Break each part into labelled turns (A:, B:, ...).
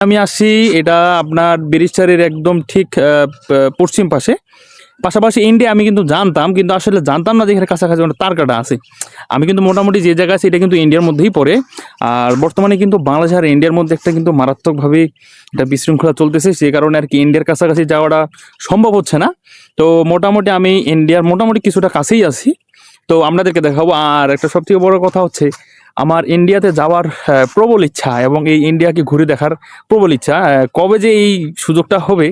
A: আমি আসছি এটা আপনার ব্যারিস্টারের একদম ঠিক পশ্চিম পাশে। পাশাপাশি ইন্ডিয়া আমি কিন্তু জানতাম, কিন্তু আসলে জানতাম না যে এখানে কাছাকাছি একটা তারকাটা আছে। আমি কিন্তু মোটামুটি যে জায়গায় আছে এটা কিন্তু ইন্ডিয়ার মধ্যেই পড়ে। আর বর্তমানে কিন্তু বাংলাদেশ আর ইন্ডিয়ার মধ্যে একটা কিন্তু মারাত্মকভাবে একটা বিশৃঙ্খলা চলতেছে, সে কারণে আর কি ইন্ডিয়ার কাছাকাছি যাওয়াটা সম্ভব হচ্ছে না। তো মোটামুটি আমি ইন্ডিয়ার মোটামুটি কিছুটা কাছেই আছি। তো আপনাদেরকে দেখাবো। আর একটা সবথেকে বড় কথা হচ্ছে আমার ইন্ডিয়াতে যাওয়ার প্রবল ইচ্ছা এবং এই ইন্ডিয়াকে ঘুরে দেখার প্রবল ইচ্ছা। কবে যে এই সুযোগটা হবে,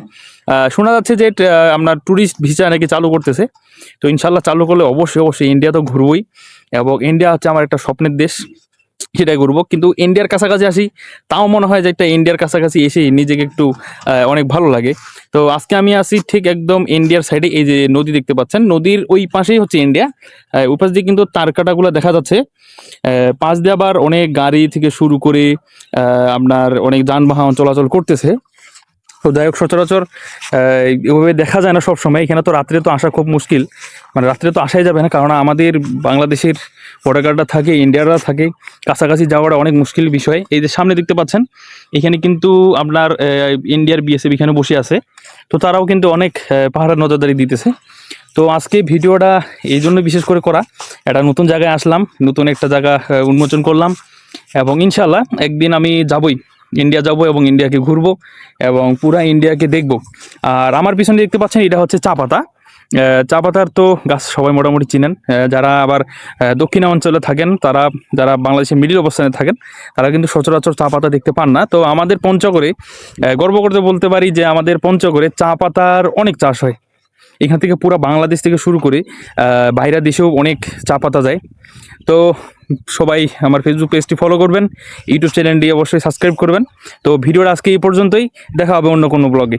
A: শোনা যাচ্ছে যে আপনার ট্যুরিস্ট ভিসা নাকি চালু করতেছে। তো ইনশাল্লাহ চালু করলে অবশ্যই অবশ্যই ইন্ডিয়া তো ঘুরবই। এবং ইন্ডিয়া হচ্ছে আমার একটা স্বপ্নের দেশ, সেটাই ঘুরবো। কিন্তু ইন্ডিয়ার কাছাকাছি আসি, তাও মনে হয় যে একটা ইন্ডিয়ার কাছাকাছি এসে নিজেকে একটু অনেক ভালো লাগে। তো আজকে আমি আছি ঠিক একদম ইন্ডিয়ার সাইডে। এই যে নদী দেখতে পাচ্ছেন, নদীর ওই পাশেই হচ্ছে ইন্ডিয়া। ওই পাশ দিয়ে কিন্তু তারকাটাগুলো দেখা যাচ্ছে। পাশ দিয়ে আবার অনেক গাড়ি থেকে শুরু করে আপনার অনেক যানবাহন চলাচল করতেছে। তো যাই হোক, সচরাচর এভাবে দেখা যায় না সব সময়। এখানে তো রাত্রে তো আসা খুব মুশকিল, মানে রাত্রে তো আসাই যাবে না, কারণ আমাদের বাংলাদেশের বর্ডার গার্ডরা থাকে, ইন্ডিয়াররা থাকে, কাছাকাছি যাওয়াটা অনেক মুশকিল বিষয়। এই যে সামনে দেখতে পাচ্ছেন, এখানে কিন্তু আপনার ইন্ডিয়ার বিএসএফ এখানে বসে আছে। তো তারাও কিন্তু অনেক পাহাড়া নজরদারি দিতেছে। তো আজকে ভিডিওটা এই জন্য বিশেষ করে করা, একটা নতুন জায়গায় আসলাম, নতুন একটা জায়গা উন্মোচন করলাম। এবং ইনশাল্লাহ একদিন আমি যাবই, ইন্ডিয়া যাব এবং ইন্ডিয়াকে ঘুরবো এবং পুরা ইন্ডিয়াকে দেখব। আর আমার পিছনে দেখতে পাচ্ছেন, এটা হচ্ছে চা পাতা। চা পাতার তো গাছ সবাই মোটামুটি চিনেন। যারা আবার দক্ষিণাঞ্চলে থাকেন, তারা যারা বাংলাদেশের মিডিল অবস্থানে থাকেন, তারা কিন্তু সচরাচর চা পাতা দেখতে পান না। তো আমাদের পঞ্চগড়ে গর্ব করতে বলতে পারি যে আমাদের পঞ্চগড়ে চা পাতার অনেক চাষ হয়। এখান থেকে পুরো বাংলাদেশ থেকে শুরু করে বাইরের দেশেও অনেক চা পাতা যায়। তো সবাই আমার ফেসবুক পেজটি ফলো করবেন, ইউটিউব চ্যানেলটি অবশ্যই সাবস্ক্রাইব করবেন। তো ভিডিওটা আজকে এই পর্যন্তই, দেখা হবে অন্য কোনো ব্লগে।